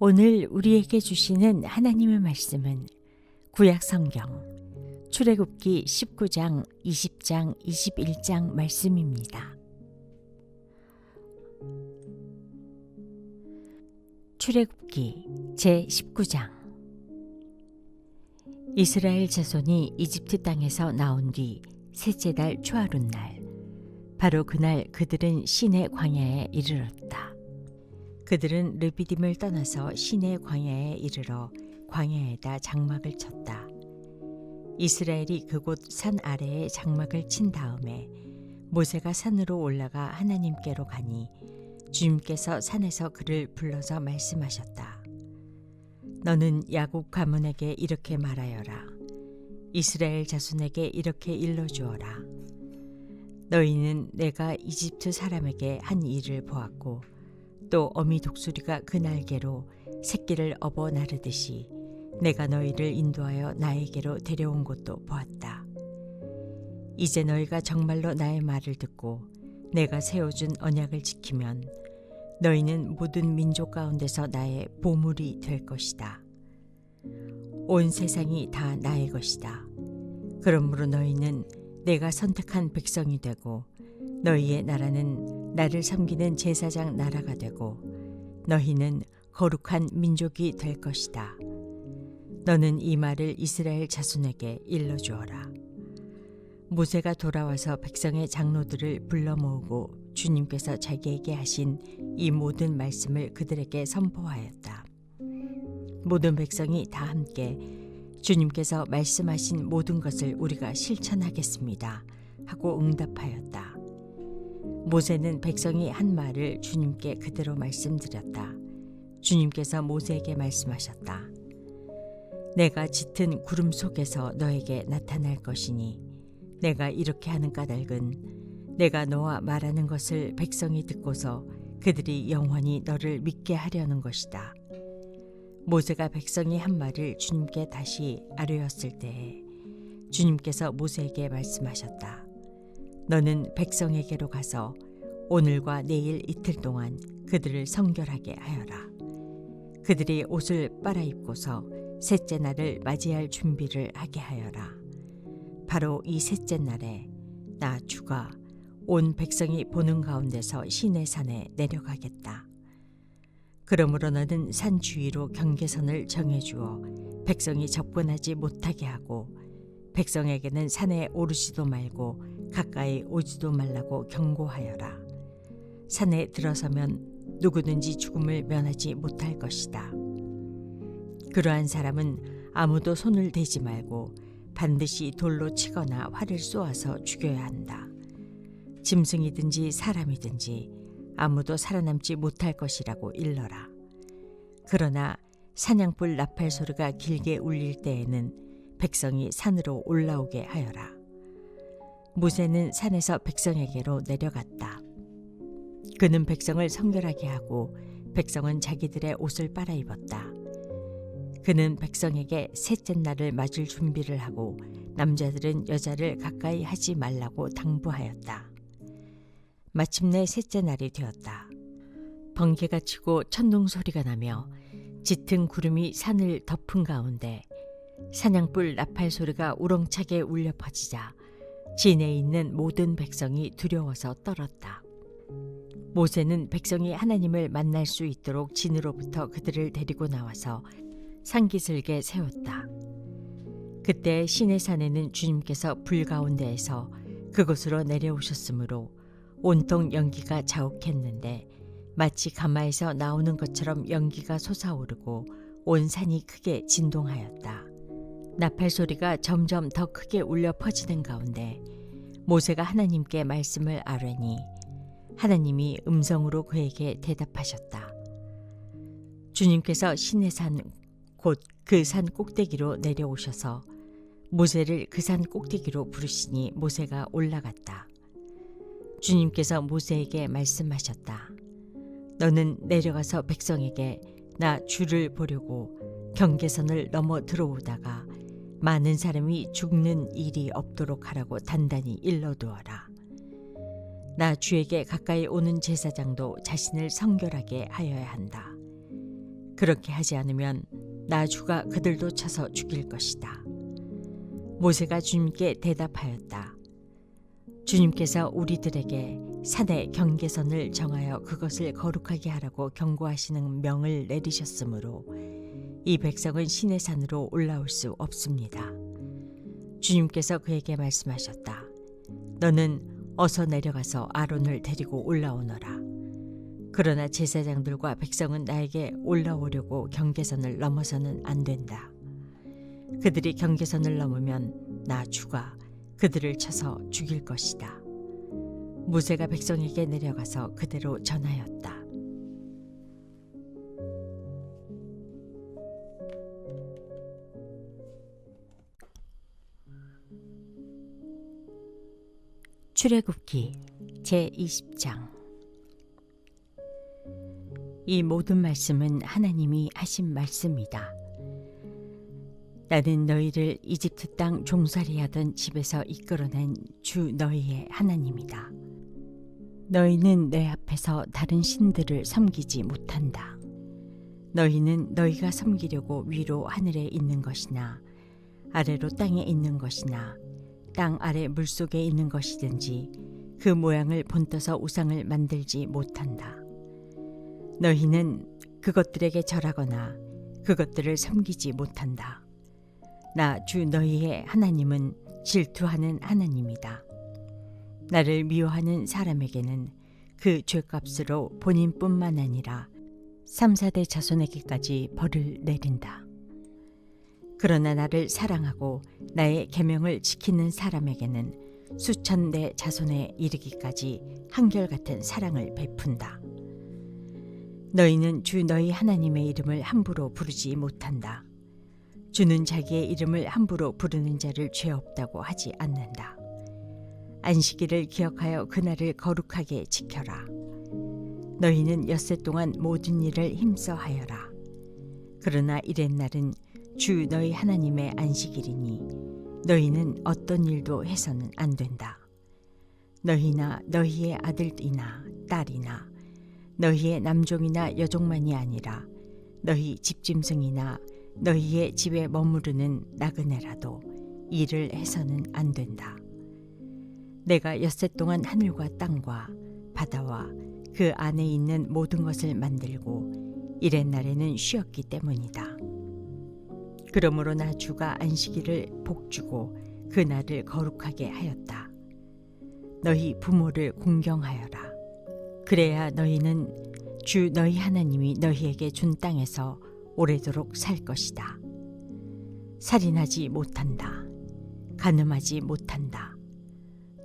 오늘 우리에게 주시는 하나님의 말씀은 구약 성경 출애굽기 19장, 20장, 21장 말씀입니다. 출애굽기 제19장. 이스라엘 자손이 이집트 땅에서 나온 뒤 셋째 달 초하룻날, 바로 그날 그들은 시내 광야에 이르렀다. 그들은 르비딤을 떠나서 시내 광야에 이르러 광야에다 장막을 쳤다. 이스라엘이 그곳 산 아래에 장막을 친 다음에 모세가 산으로 올라가 하나님께로 가니 주님께서 산에서 그를 불러서 말씀하셨다. 너는 야곱 가문에게 이렇게 말하여라. 이스라엘 자손에게 이렇게 일러주어라. 너희는 내가 이집트 사람에게 한 일을 보았고 또 어미 독수리가 그 날개로 새끼를 업어 나르듯이 내가 너희를 인도하여 나에게로 데려온 것도 보았다. 이제 너희가 정말로 나의 말을 듣고 내가 세워준 언약을 지키면 너희는 모든 민족 가운데서 나의 보물이 될 것이다. 온 세상이 다 나의 것이다. 그러므로 너희는 내가 선택한 백성이 되고 너희의 나라는 나를 섬기는 제사장 나라가 되고 너희는 거룩한 민족이 될 것이다. 너는 이 말을 이스라엘 자손에게 일러주어라. 모세가 돌아와서 백성의 장로들을 불러 모으고 주님께서 자기에게 하신 이 모든 말씀을 그들에게 선포하였다. 모든 백성이 다 함께 주님께서 말씀하신 모든 것을 우리가 실천하겠습니다 하고 응답하였다. 모세는 백성이 한 말을 주님께 그대로 말씀드렸다. 주님께서 모세에게 말씀하셨다. 내가 짙은 구름 속에서 너에게 나타날 것이니 내가 이렇게 하는 까닭은 내가 너와 말하는 것을 백성이 듣고서 그들이 영원히 너를 믿게 하려는 것이다. 모세가 백성이 한 말을 주님께 다시 아뢰었을 때에 주님께서 모세에게 말씀하셨다. 너는 백성에게로 가서 오늘과 내일 이틀 동안 그들을 성결하게 하여라. 그들이 옷을 빨아입고서 셋째 날을 맞이할 준비를 하게 하여라. 바로 이 셋째 날에 나 주가 온 백성이 보는 가운데서 시내산에 내려가겠다. 그러므로 너는 산 주위로 경계선을 정해주어 백성이 접근하지 못하게 하고 백성에게는 산에 오르지도 말고 가까이 오지도 말라고 경고하여라. 산에 들어서면 누구든지 죽음을 면하지 못할 것이다. 그러한 사람은 아무도 손을 대지 말고 반드시 돌로 치거나 활을 쏘아서 죽여야 한다. 짐승이든지 사람이든지 아무도 살아남지 못할 것이라고 일러라. 그러나 사냥불 나팔 소리가 길게 울릴 때에는 백성이 산으로 올라오게 하여라. 모세는 산에서 백성에게로 내려갔다. 그는 백성을 성결하게 하고 백성은 자기들의 옷을 빨아입었다. 그는 백성에게 셋째 날을 맞을 준비를 하고 남자들은 여자를 가까이 하지 말라고 당부하였다. 마침내 셋째 날이 되었다. 번개가 치고 천둥 소리가 나며 짙은 구름이 산을 덮은 가운데 사냥불 나팔 소리가 우렁차게 울려 퍼지자 진에 있는 모든 백성이 두려워서 떨었다. 모세는 백성이 하나님을 만날 수 있도록 진으로부터 그들을 데리고 나와서 산기슭에 세웠다. 그때 시내산에는 주님께서 불 가운데에서 그곳으로 내려오셨으므로 온통 연기가 자욱했는데 마치 가마에서 나오는 것처럼 연기가 솟아오르고 온 산이 크게 진동하였다. 나팔 소리가 점점 더 크게 울려 퍼지는 가운데 모세가 하나님께 말씀을 아뢰니 하나님이 음성으로 그에게 대답하셨다. 주님께서 시내산 곧 그 산 꼭대기로 내려오셔서 모세를 그 산 꼭대기로 부르시니 모세가 올라갔다. 주님께서 모세에게 말씀하셨다. 너는 내려가서 백성에게 나 주를 보려고 경계선을 넘어 들어오다가 많은 사람이 죽는 일이 없도록 하라고 단단히 일러두어라. 나 주에게 가까이 오는 제사장도 자신을 성결하게 하여야 한다. 그렇게 하지 않으면 나 주가 그들도 쳐서 죽일 것이다. 모세가 주님께 대답하였다. 주님께서 우리들에게 산의 경계선을 정하여 그것을 거룩하게 하라고 경고하시는 명을 내리셨으므로 이 백성은 시내 산으로 올라올 수 없습니다. 주님께서 그에게 말씀하셨다. 너는 어서 내려가서 아론을 데리고 올라오너라. 그러나 제사장들과 백성은 나에게 올라오려고 경계선을 넘어서는 안 된다. 그들이 경계선을 넘으면 나 주가 그들을 쳐서 죽일 것이다. 모세가 백성에게 내려가서 그대로 전하였다. 출애굽기 제20장. 이 모든 말씀은 하나님이 하신 말씀이다. 나는 너희를 이집트 땅 종살이하던 집에서 이끌어낸 주 너희의 하나님이다. 너희는 내 앞에서 다른 신들을 섬기지 못한다. 너희는 너희가 섬기려고 위로 하늘에 있는 것이나 아래로 땅에 있는 것이나 땅 아래 물속에 있는 것이든지 그 모양을 본떠서 우상을 만들지 못한다. 너희는 그것들에게 절하거나 그것들을 섬기지 못한다. 나 주 너희의 하나님은 질투하는 하나님이다. 나를 미워하는 사람에게는 그 죄값으로 본인뿐만 아니라 3, 4대 자손에게까지 벌을 내린다. 그러나 나를 사랑하고 나의 계명을 지키는 사람에게는 수천 대 자손에 이르기까지 한결같은 사랑을 베푼다. 너희는 주 너희 하나님의 이름을 함부로 부르지 못한다. 주는 자기의 이름을 함부로 부르는 자를 죄 없다고 하지 않는다. 안식일을 기억하여 그날을 거룩하게 지켜라. 너희는 엿새 동안 모든 일을 힘써 하여라. 그러나 이렛날은 주 너희 하나님의 안식일이니 너희는 어떤 일도 해서는 안 된다. 너희나 너희의 아들이나 딸이나 너희의 남종이나 여종만이 아니라 너희 집짐승이나 너희의 집에 머무르는 나그네라도 일을 해서는 안 된다. 내가 엿새 동안 하늘과 땅과 바다와 그 안에 있는 모든 것을 만들고 이렛날에는 쉬었기 때문이다. 그러므로 나 주가 안식일을 복주고 그 날을 거룩하게 하였다. 너희 부모를 공경하여라. 그래야 너희는 주 너희 하나님이 너희에게 준 땅에서 오래도록 살 것이다. 살인하지 못한다. 간음하지 못한다.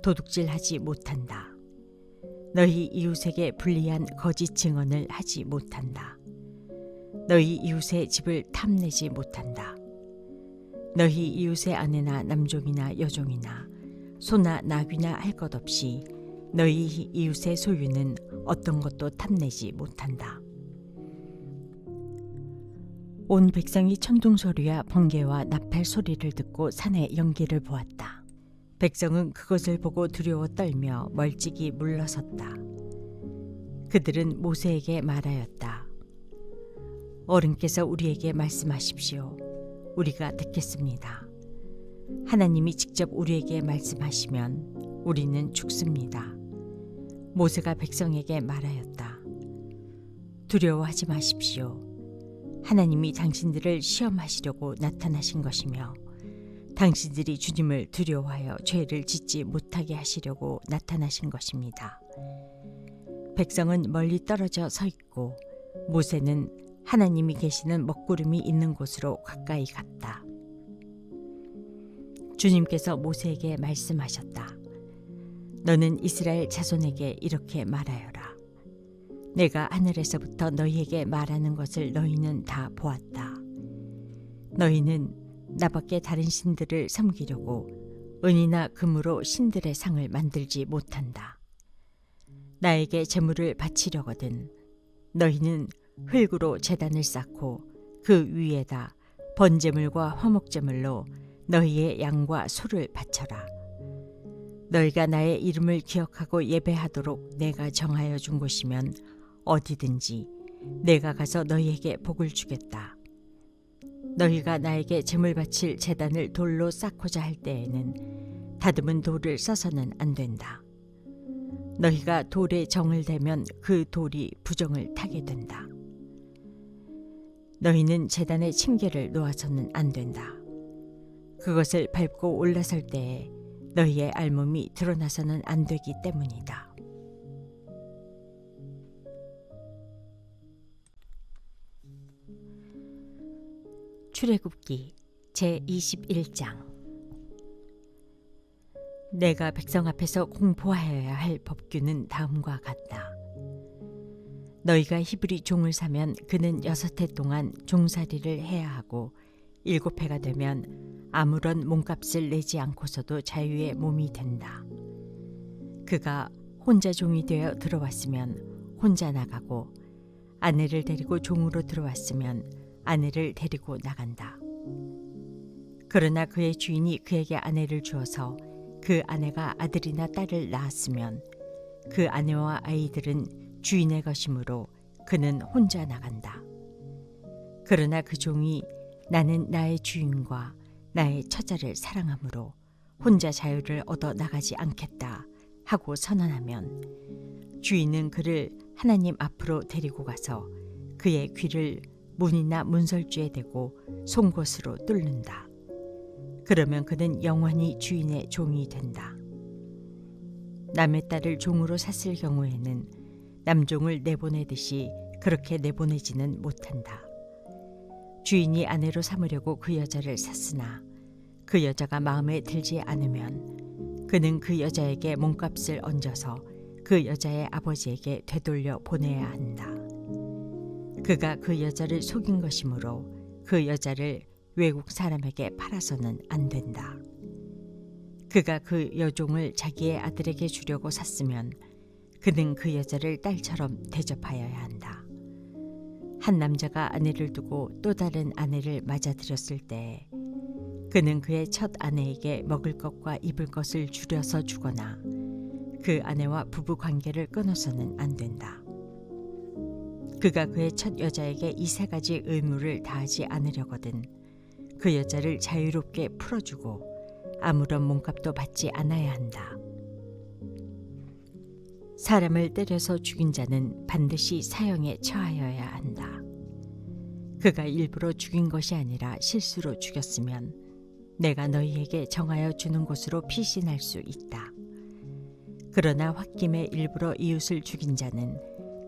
도둑질하지 못한다. 너희 이웃에게 불리한 거짓 증언을 하지 못한다. 너희 이웃의 집을 탐내지 못한다. 너희 이웃의 아내나 남종이나 여종이나 소나 나귀나 할 것 없이 너희 이웃의 소유는 어떤 것도 탐내지 못한다. 온 백성이 천둥 소리와 번개와 나팔 소리를 듣고 산의 연기를 보았다. 백성은 그것을 보고 두려워 떨며 멀찍이 물러섰다. 그들은 모세에게 말하였다. 어른께서 우리에게 말씀하십시오. 우리가 듣겠습니다. 하나님이 직접 우리에게 말씀하시면 우리는 죽습니다. 모세가 백성에게 말하였다. 두려워하지 마십시오. 하나님이 당신들을 시험하시려고 나타나신 것이며 당신들이 주님을 두려워하여 죄를 짓지 못하게 하시려고 나타나신 것입니다. 백성은 멀리 떨어져 서 있고 모세는 하나님이 계시는 먹구름이 있는 곳으로 가까이 갔다. 주님께서 모세에게 말씀하셨다. 너는 이스라엘 자손에게 이렇게 말하여라. 내가 하늘에서부터 너희에게 말하는 것을 너희는 다 보았다. 너희는 나밖에 다른 신들을 섬기려고 은이나 금으로 신들의 상을 만들지 못한다. 나에게 제물을 바치려거든 너희는 흙으로 제단을 쌓고 그 위에다 번제물과 화목제물로 너희의 양과 소를 바쳐라. 너희가 나의 이름을 기억하고 예배하도록 내가 정하여 준 곳이면 어디든지 내가 가서 너희에게 복을 주겠다. 너희가 나에게 제물 바칠 제단을 돌로 쌓고자 할 때에는 다듬은 돌을 써서는 안 된다. 너희가 돌에 정을 대면 그 돌이 부정을 타게 된다. 너희는 제단에 층계를 놓아서는 안 된다. 그것을 밟고 올라설 때에 너희의 알몸이 드러나서는 안 되기 때문이다. 출애굽기 제21장. 내가 백성 앞에서 공포하여야 할 법규는 다음과 같다. 너희가 히브리 종을 사면 그는 6해 동안 종살이를 해야 하고 7해가 되면 아무런 몸값을 내지 않고서도 자유의 몸이 된다. 그가 혼자 종이 되어 들어왔으면 혼자 나가고 아내를 데리고 종으로 들어왔으면 아내를 데리고 나간다. 그러나 그의 주인이 그에게 아내를 주어서 그 아내가 아들이나 딸을 낳았으면 그 아내와 아이들은 주인의 것이므로 그는 혼자 나간다. 그러나 그 종이 나는 나의 주인과 나의 처자를 사랑하므로 혼자 자유를 얻어 나가지 않겠다 하고 선언하면 주인은 그를 하나님 앞으로 데리고 가서 그의 귀를 문이나 문설주에 대고 송곳으로 뚫는다. 그러면 그는 영원히 주인의 종이 된다. 남의 딸을 종으로 샀을 경우에는 남종을 내보내듯이 그렇게 내보내지는 못한다. 주인이 아내로 삼으려고 그 여자를 샀으나 그 여자가 마음에 들지 않으면 그는 그 여자에게 몸값을 얹어서 그 여자의 아버지에게 되돌려 보내야 한다. 그가 그 여자를 속인 것이므로 그 여자를 외국 사람에게 팔아서는 안 된다. 그가 그 여종을 자기의 아들에게 주려고 샀으면 그는 그 여자를 딸처럼 대접하여야 한다. 한 남자가 아내를 두고 또 다른 아내를 맞아들였을 때 그는 그의 첫 아내에게 먹을 것과 입을 것을 줄여서 주거나 그 아내와 부부 관계를 끊어서는 안 된다. 그가 그의 첫 여자에게 이 3가지 의무를 다하지 않으려거든 그 여자를 자유롭게 풀어주고 아무런 몸값도 받지 않아야 한다. 사람을 때려서 죽인 자는 반드시 사형에 처하여야 한다. 그가 일부러 죽인 것이 아니라 실수로 죽였으면 내가 너희에게 정하여 주는 곳으로 피신할 수 있다. 그러나 홧김에 일부러 이웃을 죽인 자는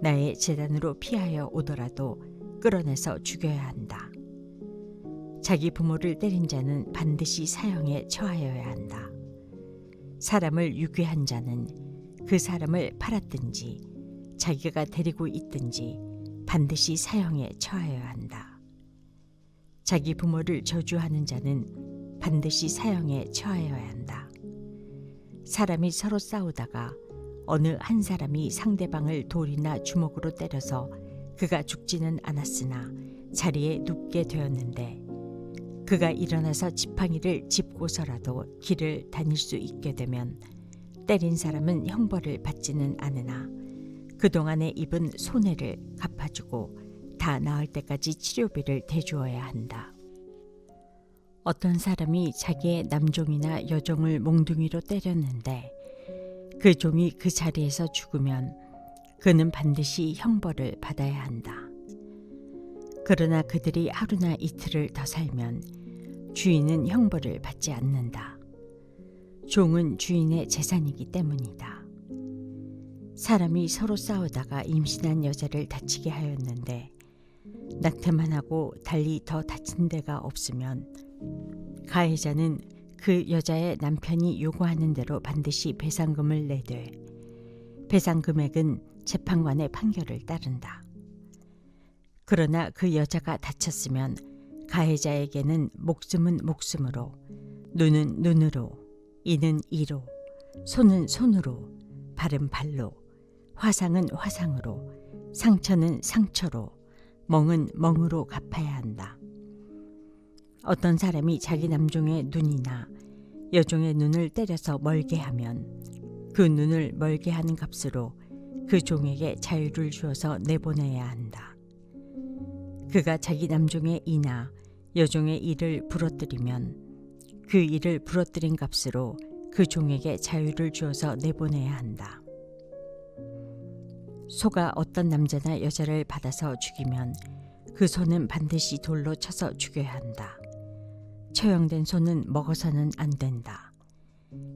나의 제단으로 피하여 오더라도 끌어내서 죽여야 한다. 자기 부모를 때린 자는 반드시 사형에 처하여야 한다. 사람을 유괴한 자는 그 사람을 팔았든지 자기가 데리고 있든지 반드시 사형에 처하여야 한다. 자기 부모를 저주하는 자는 반드시 사형에 처하여야 한다. 사람이 서로 싸우다가 어느 한 사람이 상대방을 돌이나 주먹으로 때려서 그가 죽지는 않았으나 자리에 눕게 되었는데 그가 일어나서 지팡이를 짚고서라도 길을 다닐 수 있게 되면 때린 사람은 형벌을 받지는 않으나 그동안에 입은 손해를 갚아주고 다 나을 때까지 치료비를 대주어야 한다. 어떤 사람이 자기의 남종이나 여종을 몽둥이로 때렸는데 그 종이 그 자리에서 죽으면 그는 반드시 형벌을 받아야 한다. 그러나 그들이 하루나 이틀을 더 살면 주인은 형벌을 받지 않는다. 종은 주인의 재산이기 때문이다. 사람이 서로 싸우다가 임신한 여자를 다치게 하였는데 낙태만 하고 달리 더 다친 데가 없으면 가해자는 그 여자의 남편이 요구하는 대로 반드시 배상금을 내되 배상 금액은 재판관의 판결을 따른다. 그러나 그 여자가 다쳤으면 가해자에게는 목숨은 목숨으로, 눈은 눈으로, 이는 이로, 손은 손으로, 발은 발로, 화상은 화상으로, 상처는 상처로, 멍은 멍으로 갚아야 한다. 어떤 사람이 자기 남종의 눈이나 여종의 눈을 때려서 멀게 하면 그 눈을 멀게 하는 값으로 그 종에게 자유를 주어서 내보내야 한다. 그가 자기 남종의 이나 여종의 이를 부러뜨리면 그 이를 부러뜨린 값으로 그 종에게 자유를 주어서 내보내야 한다. 소가 어떤 남자나 여자를 받아서 죽이면 그 소는 반드시 돌로 쳐서 죽여야 한다. 처형된 소는 먹어서는 안 된다.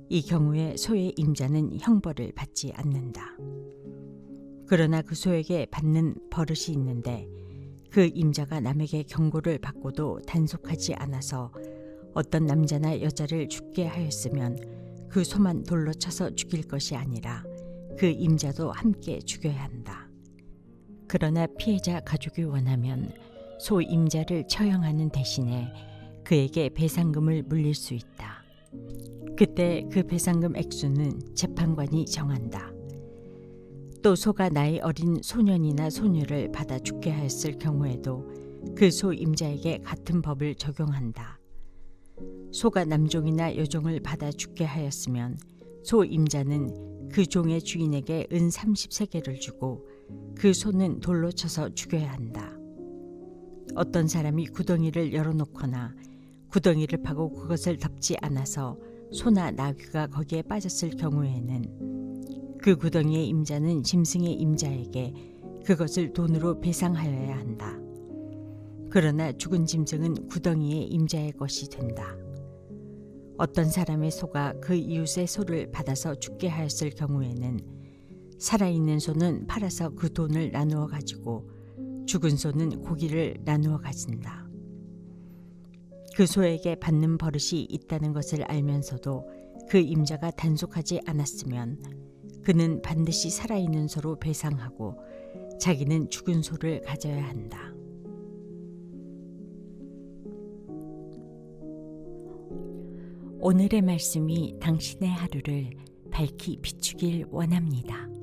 이 경우에 소의 임자는 형벌을 받지 않는다. 그러나 그 소에게 받는 버릇이 있는데 그 임자가 남에게 경고를 받고도 단속하지 않아서 어떤 남자나 여자를 죽게 하였으면 그 소만 돌로 쳐서 죽일 것이 아니라 그 임자도 함께 죽여야 한다. 그러나 피해자 가족이 원하면 소 임자를 처형하는 대신에 그에게 배상금을 물릴 수 있다. 그때 그 배상금 액수는 재판관이 정한다. 또 소가 나이 어린 소년이나 소녀를 받아 죽게 하였을 경우에도 그 소 임자에게 같은 법을 적용한다. 소가 남종이나 여종을 받아 죽게 하였으면 소 임자는 그 종의 주인에게 은 30세겔을 주고 그 소는 돌로 쳐서 죽여야 한다. 어떤 사람이 구덩이를 열어놓거나 구덩이를 파고 그것을 덮지 않아서 소나 나귀가 거기에 빠졌을 경우에는 그 구덩이의 임자는 짐승의 임자에게 그것을 돈으로 배상하여야 한다. 그러나 죽은 짐승은 구덩이의 임자의 것이 된다. 어떤 사람의 소가 그 이웃의 소를 받아서 죽게 하였을 경우에는 살아있는 소는 팔아서 그 돈을 나누어 가지고 죽은 소는 고기를 나누어 가진다. 그 소에게 받는 버릇이 있다는 것을 알면서도 그 임자가 단속하지 않았으면 그는 반드시 살아있는 소로 배상하고 자기는 죽은 소를 가져야 한다. 오늘의 말씀이 당신의 하루를 밝히 비추길 원합니다.